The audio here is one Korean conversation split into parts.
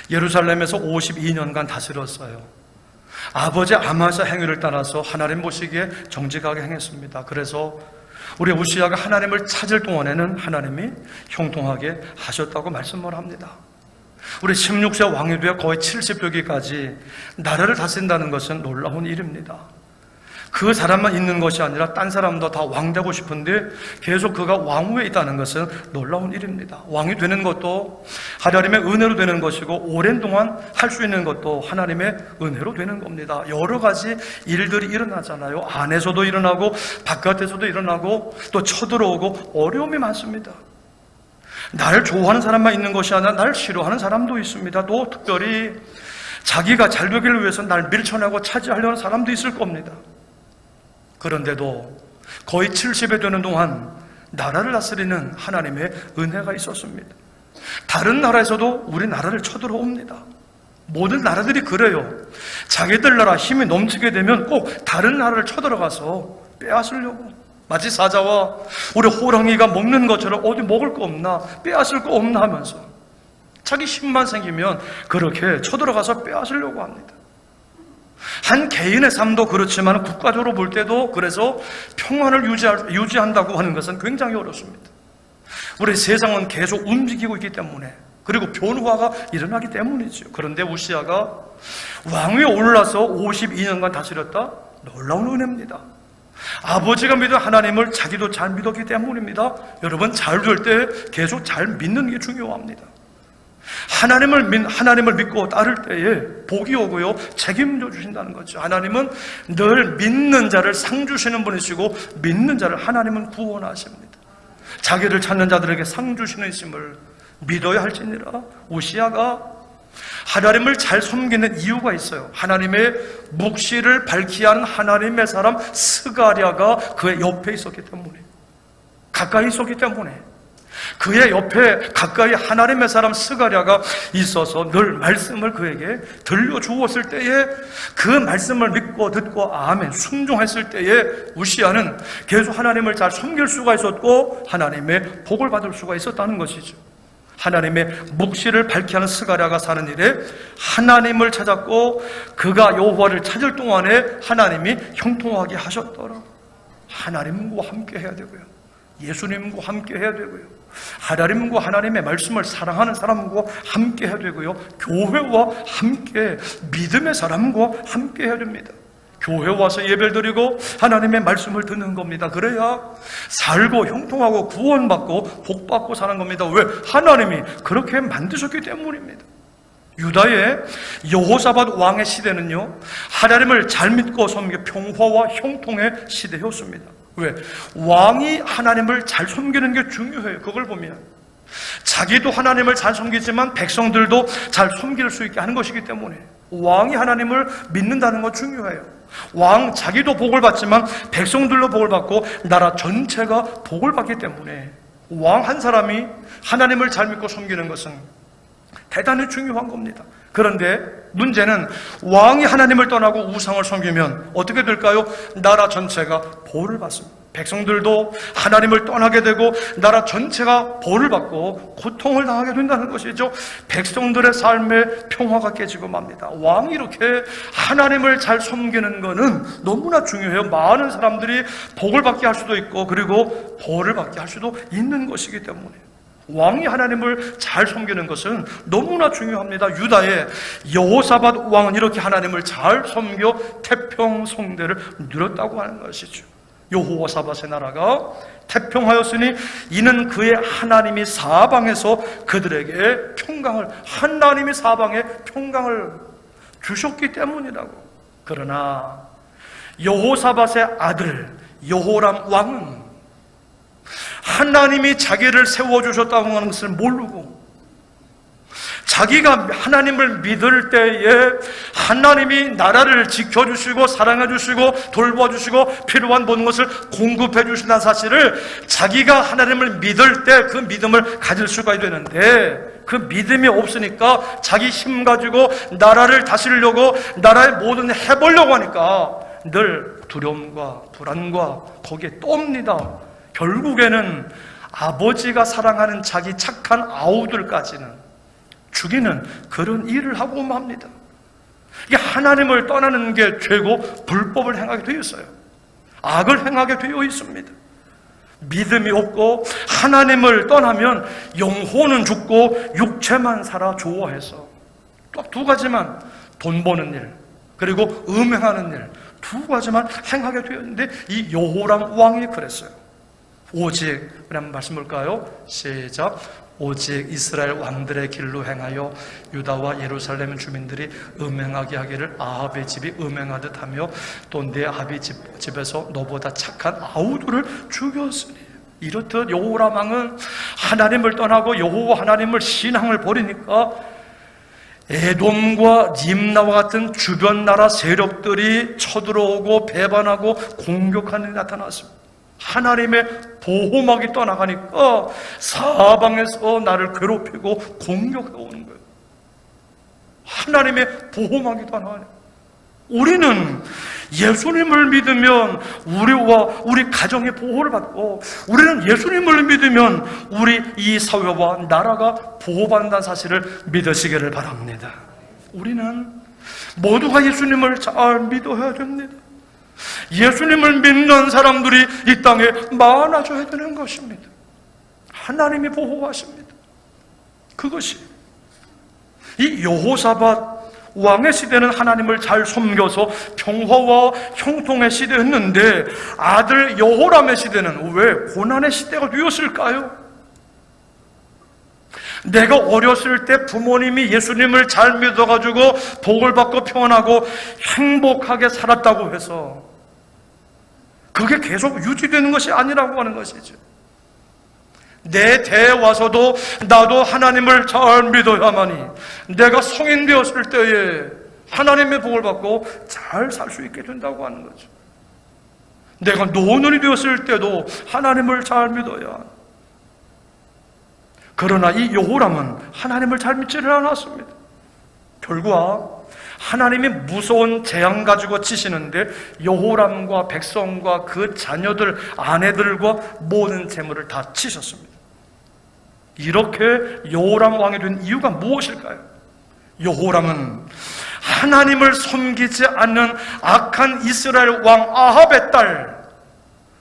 예루살렘에서 52년간 다스렸어요. 아버지 아마스 행위를 따라서 하나님 보시기에 정직하게 행했습니다. 그래서 우리 우시야가 하나님을 찾을 동안에는 하나님이 형통하게 하셨다고 말씀을 합니다. 우리 16세 왕이 되어 거의 70세기까지 나라를 다스린다는 것은 놀라운 일입니다. 그 사람만 있는 것이 아니라 딴 사람도 다 왕 되고 싶은데 계속 그가 왕후에 있다는 것은 놀라운 일입니다. 왕이 되는 것도 하나님의 은혜로 되는 것이고, 오랜 동안 할 수 있는 것도 하나님의 은혜로 되는 겁니다. 여러 가지 일들이 일어나잖아요. 안에서도 일어나고 바깥에서도 일어나고 또 쳐들어오고 어려움이 많습니다. 나를 좋아하는 사람만 있는 것이 아니라 나를 싫어하는 사람도 있습니다. 또 특별히 자기가 잘 되기를 위해서 날 밀쳐내고 차지하려는 사람도 있을 겁니다. 그런데도 거의 70에 되는 동안 나라를 다스리는 하나님의 은혜가 있었습니다. 다른 나라에서도 우리 나라를 쳐들어옵니다. 모든 나라들이 그래요. 자기들 나라 힘이 넘치게 되면 꼭 다른 나라를 쳐들어가서 빼앗으려고, 마치 사자와 우리 호랑이가 먹는 것처럼 어디 먹을 거 없나, 빼앗을 거 없나 하면서 자기 힘만 생기면 그렇게 쳐들어가서 빼앗으려고 합니다. 한 개인의 삶도 그렇지만 국가적으로 볼 때도 그래서 평화를 유지한다고 하는 것은 굉장히 어렵습니다. 우리 세상은 계속 움직이고 있기 때문에, 그리고 변화가 일어나기 때문이죠. 그런데 우시야가 왕위에 올라서 52년간 다스렸다? 놀라운 은혜입니다. 아버지가 믿은 하나님을 자기도 잘 믿었기 때문입니다. 여러분, 잘 될 때 계속 잘 믿는 게 중요합니다. 하나님을 믿고 따를 때에 복이 오고요, 책임져 주신다는 거죠. 하나님은 늘 믿는 자를 상 주시는 분이시고, 믿는 자를 하나님은 구원하십니다. 자기를 찾는 자들에게 상 주시는 있음을 믿어야 할지니라. 우시야가 하나님을 잘 섬기는 이유가 있어요. 하나님의 묵시를 밝히 하는 하나님의 사람 스가랴가 그의 옆에 있었기 때문에, 가까이 있었기 때문에, 그의 옆에 가까이 하나님의 사람 스가랴가 있어서 늘 말씀을 그에게 들려주었을 때에, 그 말씀을 믿고 듣고 아멘 순종했을 때에 우시야는 계속 하나님을 잘 섬길 수가 있었고 하나님의 복을 받을 수가 있었다는 것이죠. 하나님의 묵시를 밝히 하는 스가랴가 사는 일에 하나님을 찾았고, 그가 여호와를 찾을 동안에 하나님이 형통하게 하셨더라. 하나님과 함께 해야 되고요, 예수님과 함께 해야 되고요, 하나님과 하나님의 말씀을 사랑하는 사람과 함께 해야 되고요, 교회와 함께, 믿음의 사람과 함께 해야 됩니다. 교회 와서 예배를 드리고 하나님의 말씀을 듣는 겁니다. 그래야 살고 형통하고 구원받고 복받고 사는 겁니다. 왜? 하나님이 그렇게 만드셨기 때문입니다. 유다의 여호사밧 왕의 시대는요, 하나님을 잘 믿고 섬기는 평화와 형통의 시대였습니다. 왜? 왕이 하나님을 잘 섬기는 게 중요해요. 그걸 보면 자기도 하나님을 잘 섬기지만 백성들도 잘 섬길 수 있게 하는 것이기 때문에 왕이 하나님을 믿는다는 건 중요해요. 왕 자기도 복을 받지만 백성들도 복을 받고 나라 전체가 복을 받기 때문에 왕 한 사람이 하나님을 잘 믿고 섬기는 것은 대단히 중요한 겁니다. 그런데 문제는 왕이 하나님을 떠나고 우상을 섬기면 어떻게 될까요? 나라 전체가 벌을 받습니다. 백성들도 하나님을 떠나게 되고 나라 전체가 벌을 받고 고통을 당하게 된다는 것이죠. 백성들의 삶의 평화가 깨지고 맙니다. 왕이 이렇게 하나님을 잘 섬기는 것은 너무나 중요해요. 많은 사람들이 복을 받게 할 수도 있고 그리고 벌을 받게 할 수도 있는 것이기 때문에 왕이 하나님을 잘 섬기는 것은 너무나 중요합니다. 유다의 여호사밧 왕은 이렇게 하나님을 잘 섬겨 태평성대를 누렸다고 하는 것이죠. 여호사밧의 나라가 태평하였으니 이는 그의 하나님이 사방에서 그들에게 평강을, 하나님이 사방에 평강을 주셨기 때문이라고. 그러나 여호사밧의 아들 여호람 왕은 하나님이 자기를 세워주셨다고 하는 것을 모르고 자기가 하나님을 믿을 때에 하나님이 나라를 지켜주시고 사랑해주시고 돌봐주시고 필요한 모든 것을 공급해주신다는 사실을 자기가 하나님을 믿을 때 그 믿음을 가질 수가 되는데 그 믿음이 없으니까 자기 힘 가지고 나라를 다스리려고 나라의 모든 해보려고 하니까 늘 두려움과 불안과 거기에 똠니다. 결국에는 아버지가 사랑하는 자기 착한 아우들까지는 죽이는 그런 일을 하고 맙니다. 이게 하나님을 떠나는 게 죄고 불법을 행하게 되어 있어요. 악을 행하게 되어 있습니다. 믿음이 없고 하나님을 떠나면 영혼은 죽고 육체만 살아 좋아해서 딱 두 가지만, 돈 버는 일 그리고 음행하는 일, 두 가지만 행하게 되었는데 이 여호람 왕이 그랬어요. 오직, 우리 한번 말씀 볼까요? 시작. 오직 이스라엘 왕들의 길로 행하여 유다와 예루살렘 주민들이 음행하게 하기를 아합의 집이 음행하듯 하며 또 내 아비 집에서 너보다 착한 아우들을 죽였으니. 이렇듯 여호람 왕은 하나님을 떠나고 여호와 하나님을 신앙을 버리니까 에돔과 림나와 같은 주변 나라 세력들이 쳐들어오고 배반하고 공격하는 일이 나타났습니다. 하나님의 보호막이 떠나가니까 사방에서 나를 괴롭히고 공격해 오는 거예요. 하나님의 보호막이 떠나가니까. 우리는 예수님을 믿으면 우리와 우리 가정의 보호를 받고, 우리는 예수님을 믿으면 우리 이 사회와 나라가 보호받는다는 사실을 믿으시기를 바랍니다. 우리는 모두가 예수님을 잘 믿어야 됩니다. 예수님을 믿는 사람들이 이 땅에 많아져야 되는 것입니다. 하나님이 보호하십니다. 그것이 이 여호사밧 왕의 시대는 하나님을 잘 섬겨서 평화와 형통의 시대였는데, 아들 여호람의 시대는 왜 고난의 시대가 되었을까요? 내가 어렸을 때 부모님이 예수님을 잘 믿어가지고 복을 받고 평안하고 행복하게 살았다고 해서 그게 계속 유지되는 것이 아니라고 하는 것이죠. 내 대에 와서도 나도 하나님을 잘 믿어야만이 내가 성인 되었을 때에 하나님의 복을 받고 잘 살 수 있게 된다고 하는 거죠. 내가 노년이 되었을 때도 하나님을 잘 믿어야. 그러나 이 여호람은 하나님을 잘 믿지를 않았습니다. 결과 하나님이 무서운 재앙 가지고 치시는데 여호람과 백성과 그 자녀들, 아내들과 모든 재물을 다 치셨습니다. 이렇게 여호람 왕이 된 이유가 무엇일까요? 여호람은 하나님을 섬기지 않는 악한 이스라엘 왕 아합의 딸,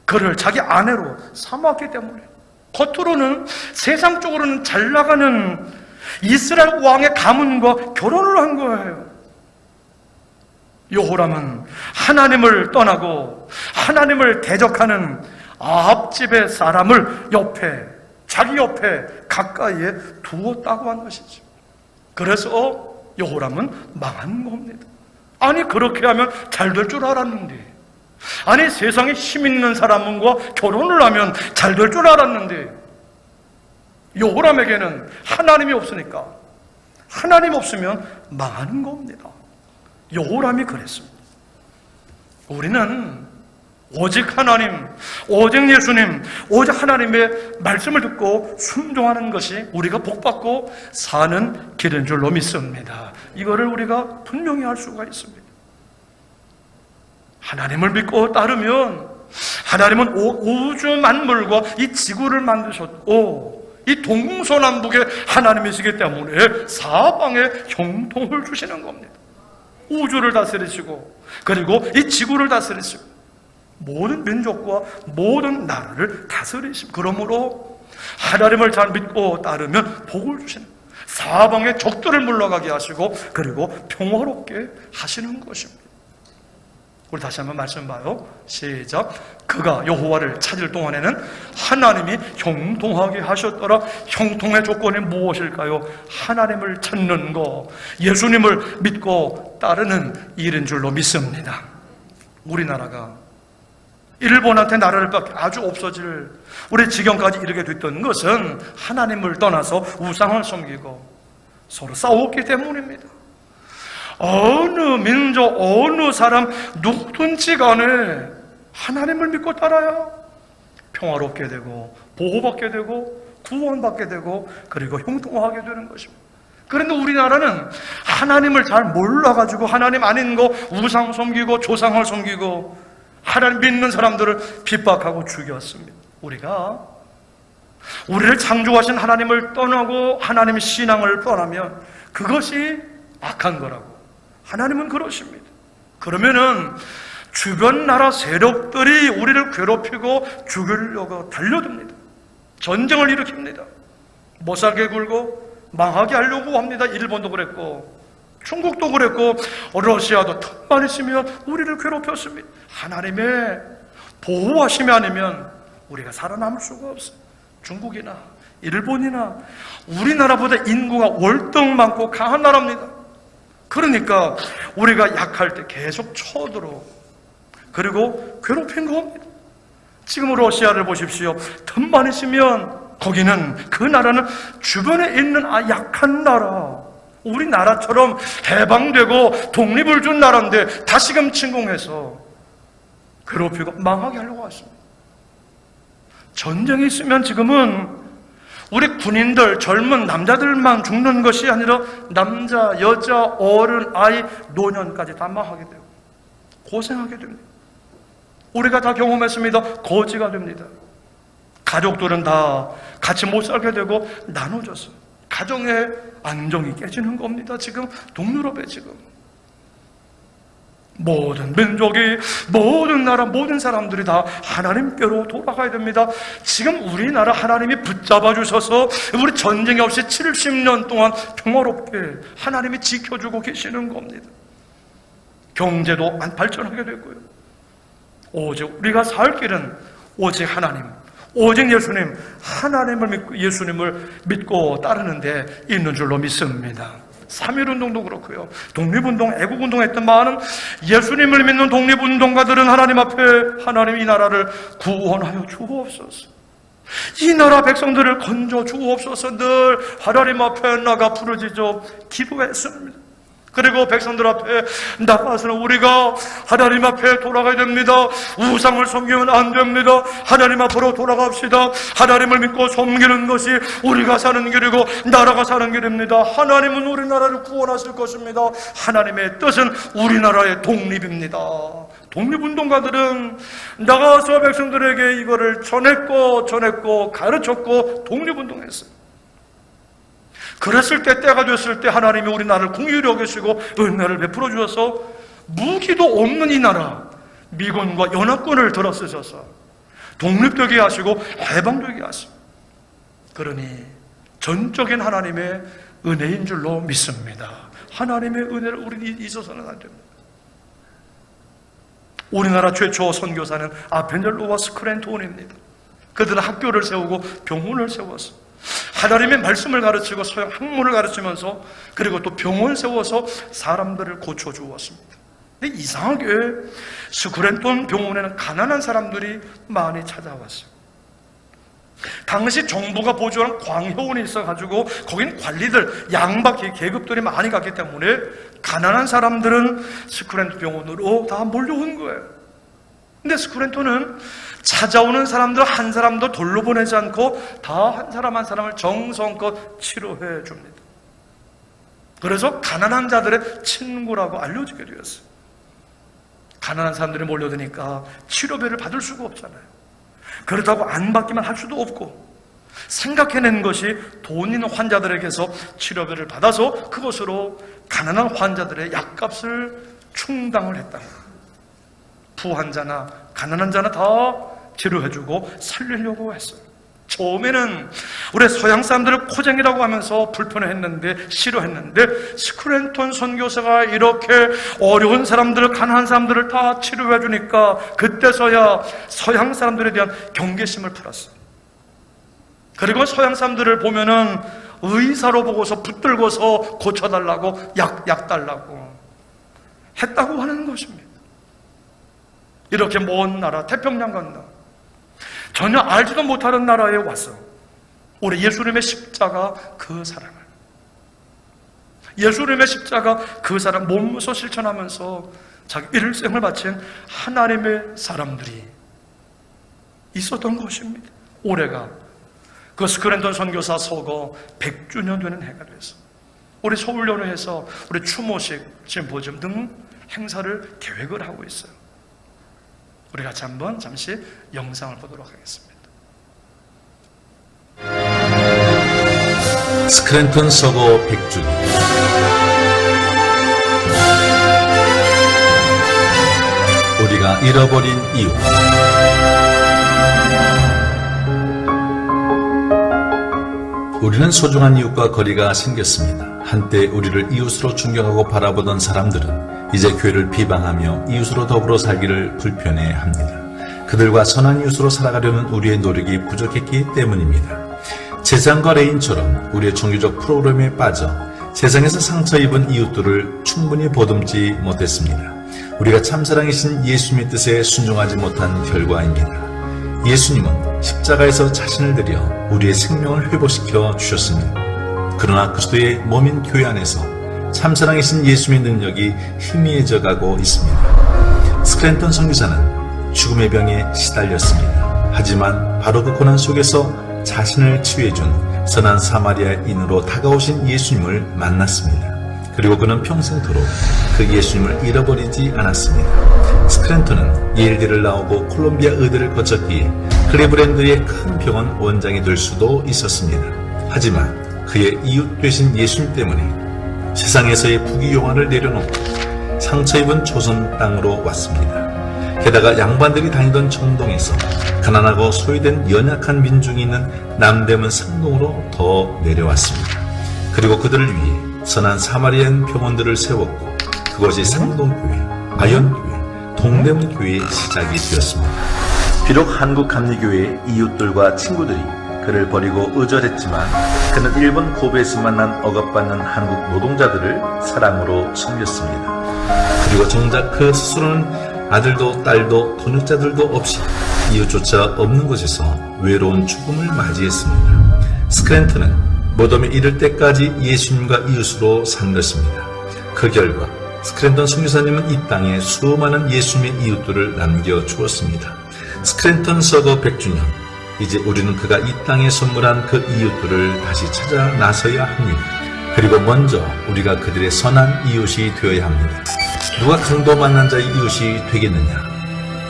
그를 자기 아내로 삼았기 때문에, 겉으로는 세상적으로는 잘 나가는 이스라엘 왕의 가문과 결혼을 한 거예요. 여호람은 하나님을 떠나고 하나님을 대적하는 아합 집의 사람을 자기 옆에 가까이에 두었다고 하는 것이죠. 그래서 여호람은 망한 겁니다. 아니, 그렇게 하면 잘 될 줄 알았는데, 아니, 세상에 힘 있는 사람과 결혼을 하면 잘 될 줄 알았는데, 여호람에게는 하나님이 없으니까, 하나님 없으면 망하는 겁니다. 여호람이 그랬습니다. 우리는 오직 하나님, 오직 예수님, 오직 하나님의 말씀을 듣고 순종하는 것이 우리가 복받고 사는 길인 줄로 믿습니다. 이거를 우리가 분명히 할 수가 있습니다. 하나님을 믿고 따르면, 하나님은 우주 만물과 이 지구를 만드셨고 이 동서남북에 하나님이시기 때문에 사방에 형통을 주시는 겁니다. 우주를 다스리시고, 그리고 이 지구를 다스리시고, 모든 민족과 모든 나라를 다스리시고, 그러므로 하나님을 잘 믿고 따르면 복을 주시는, 사방에 적들을 물러가게 하시고, 그리고 평화롭게 하시는 것입니다. 우리 다시 한번 말씀 봐요. 시작. 그가 여호와를 찾을 동안에는 하나님이 형통하게 하셨더라. 형통의 조건이 무엇일까요? 하나님을 찾는 것, 예수님을 믿고 따르는 일인 줄로 믿습니다. 우리나라가 일본한테 나라를 받게 아주 없어질 우리 지경까지 이르게 됐던 것은 하나님을 떠나서 우상을 섬기고 서로 싸웠기 때문입니다. 어느 민족, 어느 사람, 누구든지 간에 하나님을 믿고 따라야 평화롭게 되고 보호받게 되고 구원받게 되고 그리고 형통하게 되는 것입니다. 그런데 우리나라는 하나님을 잘 몰라가지고 하나님 아닌 거 우상 섬기고 조상을 섬기고 하나님 믿는 사람들을 핍박하고 죽였습니다. 우리가 우리를 창조하신 하나님을 떠나고 하나님의 신앙을 떠나면 그것이 악한 거라고. 하나님은 그러십니다. 그러면은 주변 나라 세력들이 우리를 괴롭히고 죽이려고 달려듭니다. 전쟁을 일으킵니다. 못 살게 굴고 망하게 하려고 합니다. 일본도 그랬고 중국도 그랬고 러시아도 틈만 있으면 우리를 괴롭혔습니다. 하나님의 보호하심이 아니면 우리가 살아남을 수가 없어요. 중국이나 일본이나 우리나라보다 인구가 월등 많고 강한 나라입니다. 그러니까 우리가 약할 때 계속 쳐들어 그리고 괴롭힌 겁니다. 지금 러시아를 보십시오. 틈만 있으면 거기는 그 나라는 주변에 있는 약한 나라, 우리나라처럼 해방되고 독립을 준 나라인데 다시금 침공해서 괴롭히고 망하게 하려고 왔습니다. 전쟁이 있으면 지금은 우리 군인들, 젊은 남자들만 죽는 것이 아니라 남자, 여자, 어른, 아이, 노년까지 다 망하게 되고 고생하게 됩니다. 우리가 다 경험했습니다. 거지가 됩니다. 가족들은 다 같이 못 살게 되고 나눠져서 가정의 안정이 깨지는 겁니다. 지금 동유럽에 지금 모든 민족이, 모든 나라, 모든 사람들이 다 하나님께로 돌아가야 됩니다. 지금 우리나라 하나님이 붙잡아 주셔서 우리 전쟁이 없이 70년 동안 평화롭게 하나님이 지켜주고 계시는 겁니다. 경제도 발전하게 되고요. 오직 우리가 살 길은 오직 하나님, 오직 예수님, 하나님을 믿고 예수님을 믿고 따르는데 있는 줄로 믿습니다. 3.1운동도 그렇고요. 독립운동, 애국운동 했던 많은 예수님을 믿는 독립운동가들은 하나님 앞에 하나님 이 나라를 구원하여 주옵소서, 이 나라 백성들을 건져 주옵소서 늘 하나님 앞에 나가 부르짖어 기도했습니다. 그리고 백성들 앞에 나가서는 우리가 하나님 앞에 돌아가야 됩니다. 우상을 섬기면 안 됩니다. 하나님 앞으로 돌아갑시다. 하나님을 믿고 섬기는 것이 우리가 사는 길이고 나라가 사는 길입니다. 하나님은 우리나라를 구원하실 것입니다. 하나님의 뜻은 우리나라의 독립입니다. 독립운동가들은 나가서 백성들에게 이거를 전했고 가르쳤고 독립운동했어요. 그랬을 때, 때가 됐을 때 하나님이 우리나라를 긍휼히 여기시고 은혜를 베풀어 주셔서 무기도 없는 이 나라 미군과 연합군을 들어쓰셔서 독립되게 하시고 해방되게 하시고, 그러니 전적인 하나님의 은혜인 줄로 믿습니다. 하나님의 은혜를 우리 잊어서는 안 됩니다. 우리나라 최초 선교사는 아펜젤로와 스크랜톤입니다. 그들은 학교를 세우고 병원을 세웠습니다. 하나님의 말씀을 가르치고 서양 학문을 가르치면서 그리고 또 병원 세워서 사람들을 고쳐주었습니다. 근데 이상하게 스크랜톤 병원에는 가난한 사람들이 많이 찾아왔어요. 당시 정부가 보조한 광효원이 있어가지고 거긴 관리들, 양박 계급들이 많이 갔기 때문에 가난한 사람들은 스크랜톤 병원으로 다 몰려온 거예요. 근데 스크랜톤은 찾아오는 사람들 한 사람도 돌로 보내지 않고 다 한 사람 한 사람을 정성껏 치료해 줍니다. 그래서 가난한 자들의 친구라고 알려지게 되었어요. 가난한 사람들이 몰려드니까 치료비를 받을 수가 없잖아요. 그렇다고 안 받기만 할 수도 없고 생각해낸 것이 돈 있는 환자들에게서 치료비를 받아서 그것으로 가난한 환자들의 약값을 충당을 했다. 부환자나 가난한 자나 다 치료해주고 살리려고 했어요. 처음에는 우리 서양 사람들을 코쟁이라고 하면서 불편해했는데 싫어했는데 스크랜톤 선교사가 이렇게 어려운 사람들을, 가난한 사람들을 다 치료해 주니까 그때서야 서양 사람들에 대한 경계심을 풀었어요. 그리고 서양 사람들을 보면은 의사로 보고서 붙들고서 고쳐달라고 약 달라고 했다고 하는 것입니다. 이렇게 먼 나라, 태평양 건너 전혀 알지도 못하는 나라에 와서 우리 예수님의 십자가 그 사랑을, 예수님의 십자가 그 사랑 몸소 실천하면서 자기 일생을 바친 하나님의 사람들이 있었던 것입니다. 올해가 그 스크랜턴 선교사 서거 100주년 되는 해가 돼서 우리 서울연회에서 우리 추모식, 심포지엄 등 행사를 계획을 하고 있어요. 우리 같이 한번 잠시 영상을 보도록 하겠습니다. 스크랜턴 서거 100주기. 우리가 잃어버린 이유. 우리는 소중한 이웃과 거리가 생겼습니다. 한때 우리를 이웃으로 존경하고 바라보던 사람들은 이제 교회를 비방하며 이웃으로 더불어 살기를 불편해합니다. 그들과 선한 이웃으로 살아가려는 우리의 노력이 부족했기 때문입니다. 재산과 레인처럼 우리의 종교적 프로그램에 빠져 세상에서 상처 입은 이웃들을 충분히 보듬지 못했습니다. 우리가 참사랑이신 예수님의 뜻에 순종하지 못한 결과입니다. 예수님은 십자가에서 자신을 들여 우리의 생명을 회복시켜 주셨습니다. 그러나 그리스도의 몸인 교회 안에서 참사랑이신 예수님의 능력이 희미해져 가고 있습니다. 스크랜턴 선교사는 죽음의 병에 시달렸습니다. 하지만 바로 그 고난 속에서 자신을 치유해준 선한 사마리아인으로 다가오신 예수님을 만났습니다. 그리고 그는 평생토록 그 예수님을 잃어버리지 않았습니다. 스크랜턴은 예일대를 나오고 콜롬비아 의대를 거쳤기에 클리브랜드의 큰 병원 원장이 될 수도 있었습니다. 하지만 그의 이웃 되신 예수님 때문에 세상에서의 부귀영화를 내려놓고 상처 입은 조선 땅으로 왔습니다. 게다가 양반들이 다니던 정동에서 가난하고 소외된 연약한 민중이 있는 남대문 상동으로 더 내려왔습니다. 그리고 그들을 위해 선한 사마리안 병원들을 세웠고 그것이 상동교회, 아현교회, 동대문교회의 시작이 되었습니다. 비록 한국감리교회의 이웃들과 친구들이 그를 버리고 의절했지만 그는 일본 고베에서 만난 억압받는 한국 노동자들을 사랑으로 섬겼습니다. 그리고 정작 그 스스로는 아들도 딸도 돈육자들도 없이 이웃조차 없는 곳에서 외로운 죽음을 맞이했습니다. 스크랜턴은 무덤에 이를 때까지 예수님과 이웃으로 산 것입니다. 그 결과 스크랜턴 선교사님은 이 땅에 수많은 예수님의 이웃들을 남겨주었습니다. 스크랜턴 서거 100주년, 이제 우리는 그가 이 땅에 선물한 그 이웃들을 다시 찾아 나서야 합니다. 그리고 먼저 우리가 그들의 선한 이웃이 되어야 합니다. 누가 강도 만난 자의 이웃이 되겠느냐?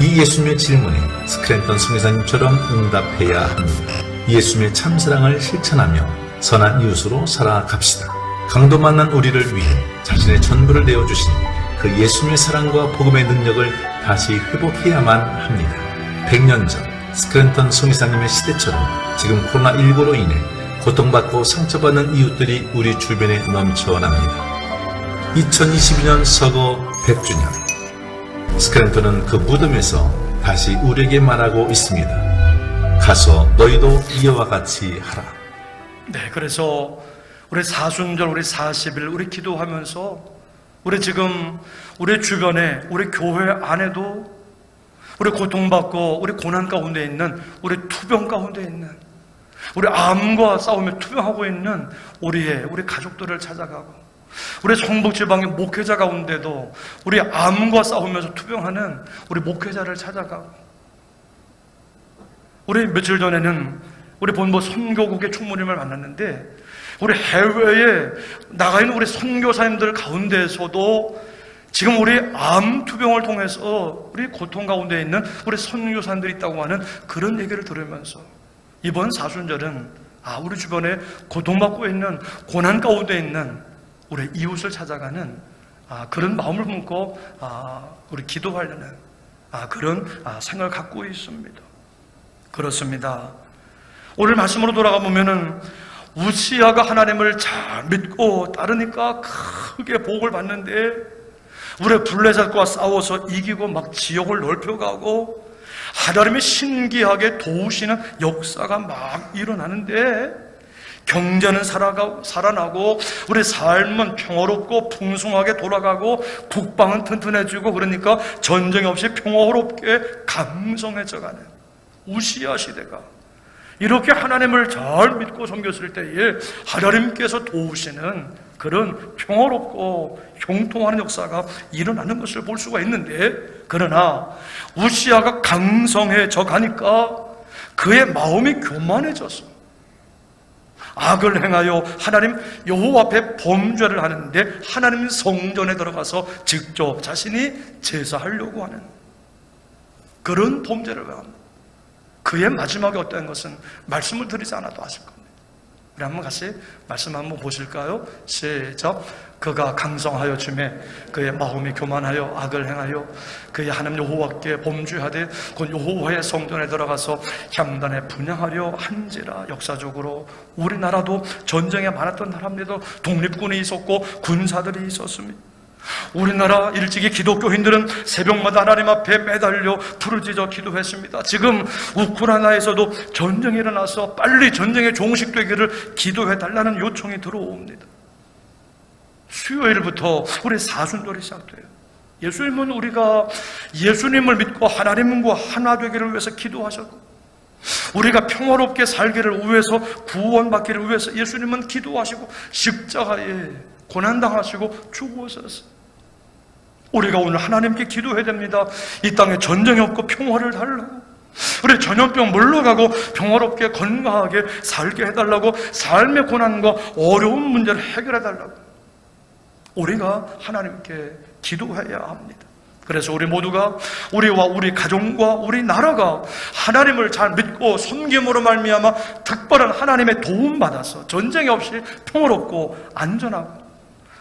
이 예수님의 질문에 스크랜턴 선교사님처럼 응답해야 합니다. 예수님의 참사랑을 실천하며 선한 이웃으로 살아갑시다. 강도 만난 우리를 위해 자신의 전부를 내어주신 그 예수님의 사랑과 복음의 능력을 다시 회복해야만 합니다. 100년 전 스크랜턴 선교사님의 시대처럼 지금 코로나19로 인해 고통받고 상처받는 이웃들이 우리 주변에 넘쳐납니다. 2022년 서거 100주년, 스크랜턴은 그 무덤에서 다시 우리에게 말하고 있습니다. 가서 너희도 이와 같이 하라. 네, 그래서 우리 사순절, 우리 40일, 우리 기도하면서 우리 지금 우리 주변에, 우리 교회 안에도 우리 고통받고 우리 고난 가운데 있는, 우리 투병 가운데 있는, 우리 암과 싸우며 투병하고 있는 우리 가족들을 찾아가고, 우리 성북지방의 목회자 가운데도 우리 암과 싸우면서 투병하는 우리 목회자를 찾아가고, 우리 며칠 전에는 우리 본부 선교국의 총무님을 만났는데 우리 해외에 나가 있는 우리 선교사님들 가운데에서도 지금 우리 암 투병을 통해서 우리 고통 가운데 있는 우리 선교사님들이 있다고 하는 그런 얘기를 들으면서 이번 사순절은 우리 주변에 고통받고 있는, 고난 가운데 있는 우리 이웃을 찾아가는 그런 마음을 품고 우리 기도하려는 그런 생각을 갖고 있습니다. 그렇습니다. 오늘 말씀으로 돌아가 보면은 우시야가 하나님을 잘 믿고 따르니까 크게 복을 받는데 우리 블레셋과 싸워서 이기고 막 지역을 넓혀가고 하나님이 신기하게 도우시는 역사가 막 일어나는데 경제는 살아나고 우리 삶은 평화롭고 풍성하게 돌아가고 국방은 튼튼해지고 그러니까 전쟁이 없이 평화롭게 강성해져가는 우시야 시대가 이렇게 하나님을 잘 믿고 섬겼을 때에 하나님께서 도우시는 그런 평화롭고 형통하는 역사가 일어나는 것을 볼 수가 있는데, 그러나 우시야가 강성해져 가니까 그의 마음이 교만해졌어. 악을 행하여 하나님 여호와 앞에 범죄를 하는데 하나님 성전에 들어가서 직접 자신이 제사하려고 하는 그런 범죄를 합니다. 그의 마지막에 어떤 것은 말씀을 드리지 않아도 아실 겁니다. 우리 한번 같이 말씀 한번 보실까요? 시작. 그가 강성하여 줌에 그의 마음이 교만하여 악을 행하여 그의 하나님 여호와께 범죄하되 곧 여호와의 성전에 들어가서 향단에 분향하려 한지라. 역사적으로 우리나라도 전쟁에 많았던 나라입니다. 독립군이 있었고 군사들이 있었습니다. 우리나라 일찍이 기독교인들은 새벽마다 하나님 앞에 매달려 부르짖어 기도했습니다. 지금 우크라이나에서도 전쟁이 일어나서 빨리 전쟁에 종식되기를 기도해달라는 요청이 들어옵니다. 수요일부터 우리 사순절이 시작돼요. 예수님은 우리가 예수님을 믿고 하나님과 하나 되기를 위해서 기도하셨고, 우리가 평화롭게 살기를 위해서, 구원받기를 위해서 예수님은 기도하시고 십자가에 고난당하시고 죽으셨어요. 우리가 오늘 하나님께 기도해야 됩니다. 이 땅에 전쟁이 없고 평화를 달라고, 우리 전염병 물러가고 평화롭게 건강하게 살게 해달라고, 삶의 고난과 어려운 문제를 해결해달라고 우리가 하나님께 기도해야 합니다. 그래서 우리 모두가, 우리와 우리 가정과 우리 나라가 하나님을 잘 믿고 섬김으로 말미암아 특별한 하나님의 도움받아서 전쟁이 없이 평화롭고 안전하고,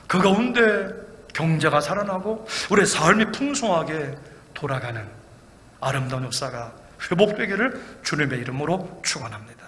그 가운데 경제가 살아나고 우리의 삶이 풍성하게 돌아가는 아름다운 역사가 회복되기를 주님의 이름으로 축원합니다.